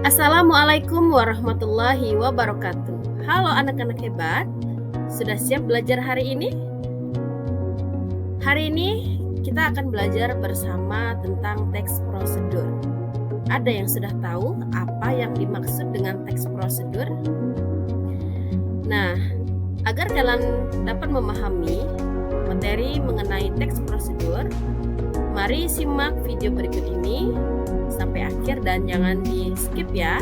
Assalamualaikum warahmatullahi wabarakatuh. Halo anak-anak hebat, sudah siap belajar hari ini? Hari ini kita akan belajar bersama tentang teks prosedur. Ada yang sudah tahu apa yang dimaksud dengan teks prosedur? Nah, agar kalian dapat memahami materi mengenai teks prosedur, mari simak video berikut ini sampai akhir dan jangan di skip ya.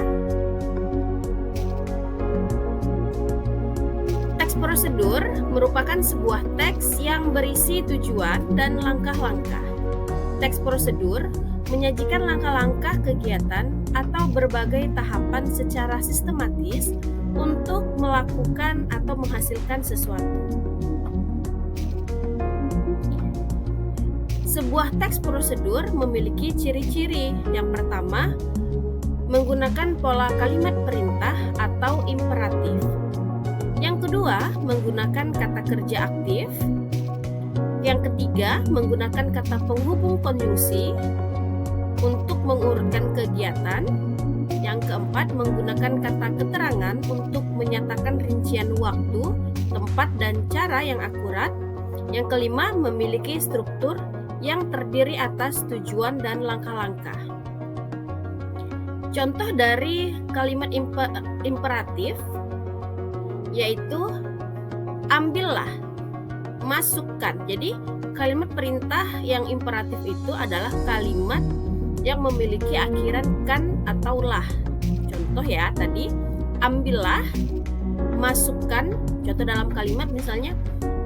Teks prosedur merupakan sebuah teks yang berisi tujuan dan langkah-langkah. Teks prosedur menyajikan langkah-langkah kegiatan atau berbagai tahapan secara sistematis untuk melakukan atau menghasilkan sesuatu. Sebuah teks prosedur memiliki ciri-ciri. Yang pertama, menggunakan pola kalimat perintah atau imperatif. Yang kedua, menggunakan kata kerja aktif. Yang ketiga, menggunakan kata penghubung konjungsi untuk mengurutkan kegiatan. Yang keempat, menggunakan kata keterangan untuk menyatakan rincian waktu, tempat, dan cara yang akurat. Yang kelima, memiliki struktur yang terdiri atas tujuan dan langkah-langkah. Contoh dari kalimat imperatif yaitu ambillah, masukkan. Jadi kalimat perintah yang imperatif itu adalah kalimat yang memiliki akhiran kan atau lah. Contoh ya tadi, ambillah, masukkan. Contoh dalam kalimat misalnya,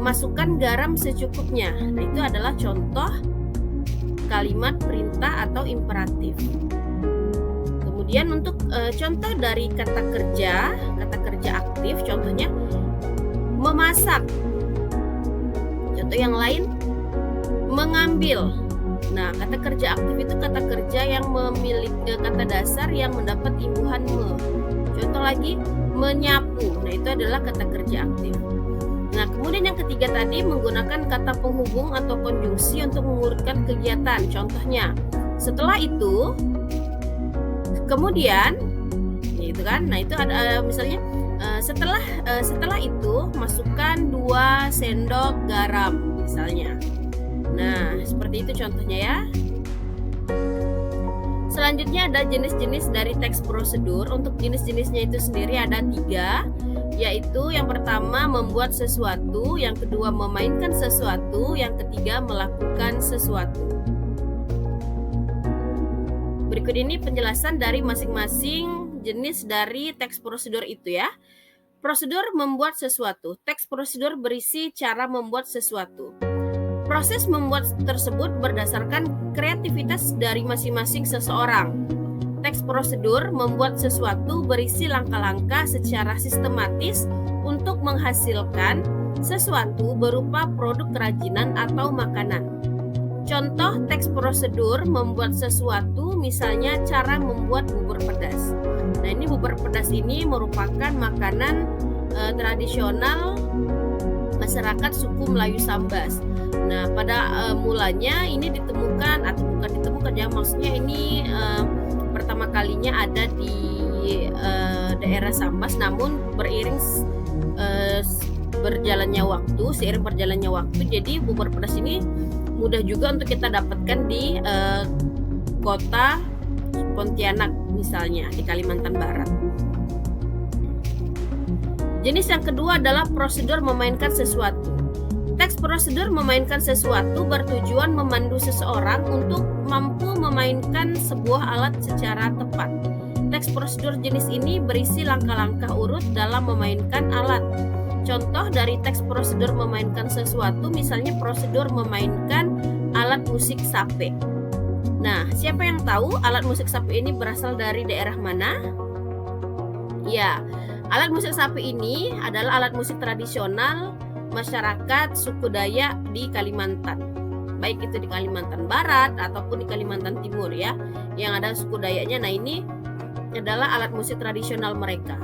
masukkan garam secukupnya. Nah, itu adalah contoh kalimat perintah atau imperatif. Kemudian untuk contoh dari kata kerja aktif, contohnya memasak. Contoh yang lain, mengambil. Nah, kata kerja aktif itu kata kerja yang memiliki kata dasar yang mendapat imbuhan me. Contoh lagi, menyapu. Nah, itu adalah kata kerja aktif. Nah, kemudian yang ketiga tadi menggunakan kata penghubung atau konjungsi untuk mengurutkan kegiatan. Contohnya, setelah itu, kemudian, gitu kan? Nah, itu ada misalnya setelah itu masukkan 2 sendok garam misalnya. Nah, seperti itu contohnya ya. Selanjutnya ada jenis-jenis dari teks prosedur. Untuk jenis-jenisnya itu sendiri ada 3. Yaitu yang pertama membuat sesuatu, yang kedua memainkan sesuatu, yang ketiga melakukan sesuatu. Berikut ini penjelasan dari masing-masing jenis dari teks prosedur itu ya. Prosedur membuat sesuatu. Teks prosedur berisi cara membuat sesuatu. Proses membuat tersebut berdasarkan kreativitas dari masing-masing seseorang. Teks prosedur membuat sesuatu berisi langkah-langkah secara sistematis untuk menghasilkan sesuatu berupa produk kerajinan atau makanan. Contoh teks prosedur membuat sesuatu misalnya cara membuat bubur pedas. Nah, ini bubur pedas ini merupakan makanan tradisional masyarakat suku Melayu Sambas. Nah, pada mulanya ini ditemukan atau bukan ditemukan ya, maksudnya ini pertama kalinya ada di daerah Sambas, namun seiring berjalannya waktu, jadi bubur pedas ini mudah juga untuk kita dapatkan di kota Pontianak misalnya di Kalimantan Barat. Jenis yang kedua adalah prosedur memainkan sesuatu. Teks prosedur memainkan sesuatu bertujuan memandu seseorang untuk mampu memainkan sebuah alat secara tepat. Teks prosedur jenis ini berisi langkah-langkah urut dalam memainkan alat. Contoh dari teks prosedur memainkan sesuatu misalnya prosedur memainkan alat musik sape. Nah, siapa yang tahu alat musik sape ini berasal dari daerah mana? Ya, alat musik sape ini adalah alat musik tradisional masyarakat suku Dayak di Kalimantan, baik itu di Kalimantan Barat ataupun di Kalimantan Timur ya, yang ada suku Dayaknya. Nah, ini adalah alat musik tradisional mereka.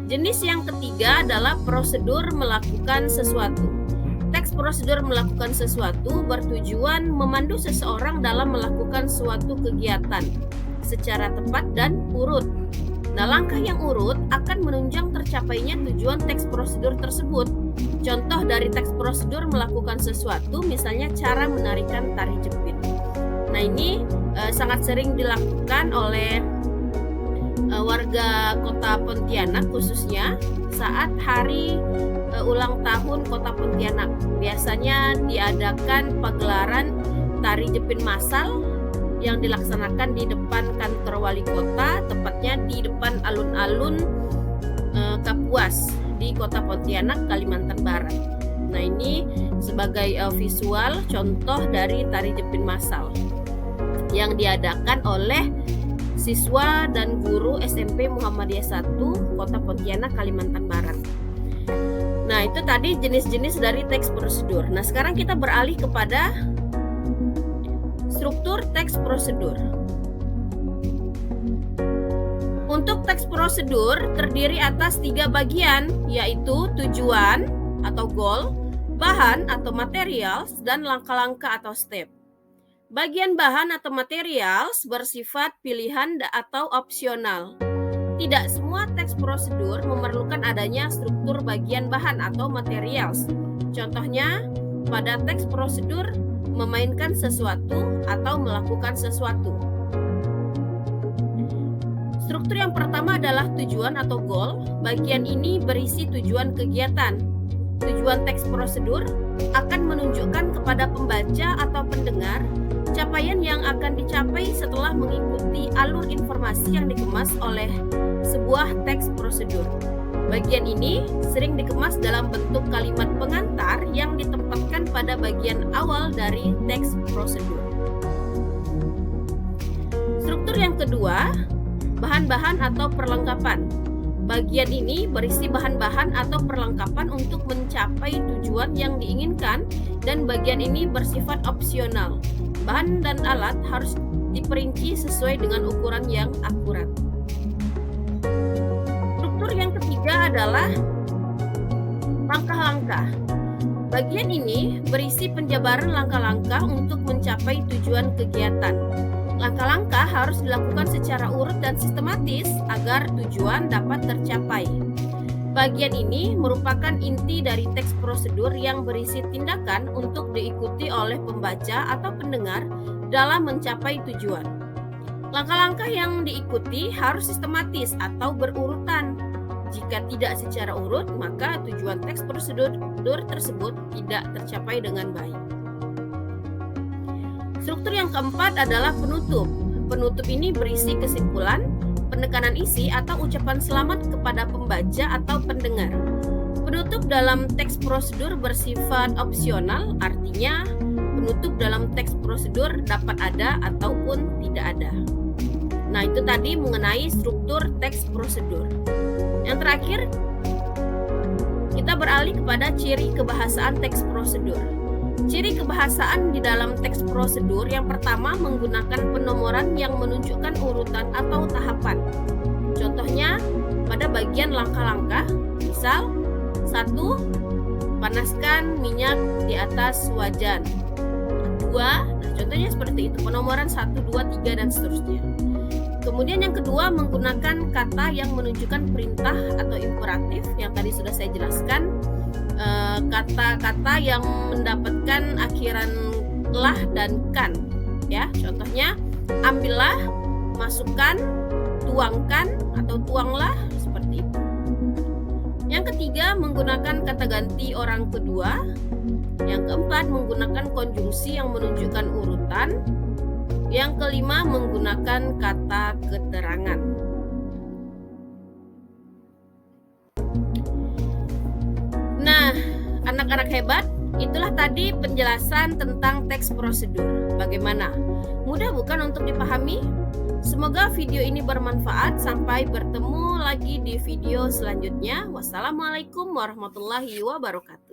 Jenis yang ketiga adalah prosedur melakukan sesuatu. Teks prosedur melakukan sesuatu bertujuan memandu seseorang dalam melakukan suatu kegiatan. secara tepat dan urut. Nah, langkah yang urut akan menunjang tercapainya tujuan teks prosedur tersebut. Contoh dari teks prosedur melakukan sesuatu, misalnya cara menarikan tari jepit. Nah, ini sangat sering dilakukan oleh warga Kota Pontianak, khususnya saat hari ulang tahun Kota Pontianak. Biasanya diadakan pagelaran tari jepit massal yang dilaksanakan di depan kantor wali kota, tepatnya di depan alun-alun Kapuas di Kota Pontianak, Kalimantan Barat. Nah, ini sebagai visual contoh dari tari jepit massal yang diadakan oleh siswa dan guru SMP Muhammadiyah 1 Kota Pontianak, Kalimantan Barat. Nah, itu tadi jenis-jenis dari teks prosedur. Nah, sekarang kita beralih kepada struktur teks prosedur. Untuk teks prosedur terdiri atas 3 bagian, yaitu tujuan atau goal, bahan atau materials, dan langkah-langkah atau step. Bagian bahan atau materials bersifat pilihan atau opsional. Tidak semua teks prosedur memerlukan adanya struktur bagian bahan atau materials. Contohnya, pada teks prosedur memainkan sesuatu atau melakukan sesuatu. Struktur yang pertama adalah tujuan atau goal. Bagian ini berisi tujuan kegiatan. Tujuan teks prosedur akan menunjukkan kepada pembaca atau pendengar capaian yang akan dicapai setelah mengikuti alur informasi yang dikemas oleh sebuah teks prosedur. Bagian ini sering dikemas dalam bentuk kalimat pengantar yang ditempatkan pada bagian awal dari teks prosedur. Struktur yang kedua, bahan-bahan atau perlengkapan. Bagian ini berisi bahan-bahan atau perlengkapan untuk mencapai tujuan yang diinginkan, dan bagian ini bersifat opsional. Bahan dan alat harus diperinci sesuai dengan ukuran yang akurat. Struktur yang ketiga adalah langkah-langkah. Bagian ini berisi penjabaran langkah-langkah untuk mencapai tujuan kegiatan. Langkah-langkah harus dilakukan secara urut dan sistematis agar tujuan dapat tercapai. Bagian ini merupakan inti dari teks prosedur yang berisi tindakan untuk diikuti oleh pembaca atau pendengar dalam mencapai tujuan. Langkah-langkah yang diikuti harus sistematis atau berurutan. Jika tidak secara urut, maka tujuan teks prosedur tersebut tidak tercapai dengan baik. Struktur yang keempat adalah penutup. Penutup ini berisi kesimpulan, penekanan isi, atau ucapan selamat kepada pembaca atau pendengar. Penutup dalam teks prosedur bersifat opsional, artinya penutup dalam teks prosedur dapat ada ataupun tidak ada. Nah, itu tadi mengenai struktur teks prosedur. Yang terakhir, kita beralih kepada ciri kebahasaan teks prosedur. Ciri kebahasaan di dalam teks prosedur yang pertama menggunakan penomoran yang menunjukkan urutan atau tahapan. Contohnya pada bagian langkah-langkah, misal 1. Panaskan minyak di atas wajan. 2. Nah, contohnya seperti itu, penomoran 1, 2, 3 dan seterusnya. Kemudian yang kedua menggunakan kata yang menunjukkan perintah atau imperatif yang tadi sudah saya jelaskan. Kata-kata yang mendapatkan akhiran lah dan kan, ya. Contohnya ambillah, masukkan, tuangkan atau tuanglah, seperti itu. Yang ketiga menggunakan kata ganti orang kedua. Yang keempat menggunakan konjungsi yang menunjukkan urutan. Yang kelima menggunakan kata keterangan. Nah, anak-anak hebat, itulah tadi penjelasan tentang teks prosedur. Bagaimana? Mudah bukan untuk dipahami? Semoga video ini bermanfaat. Sampai bertemu lagi di video selanjutnya. Wassalamualaikum warahmatullahi wabarakatuh.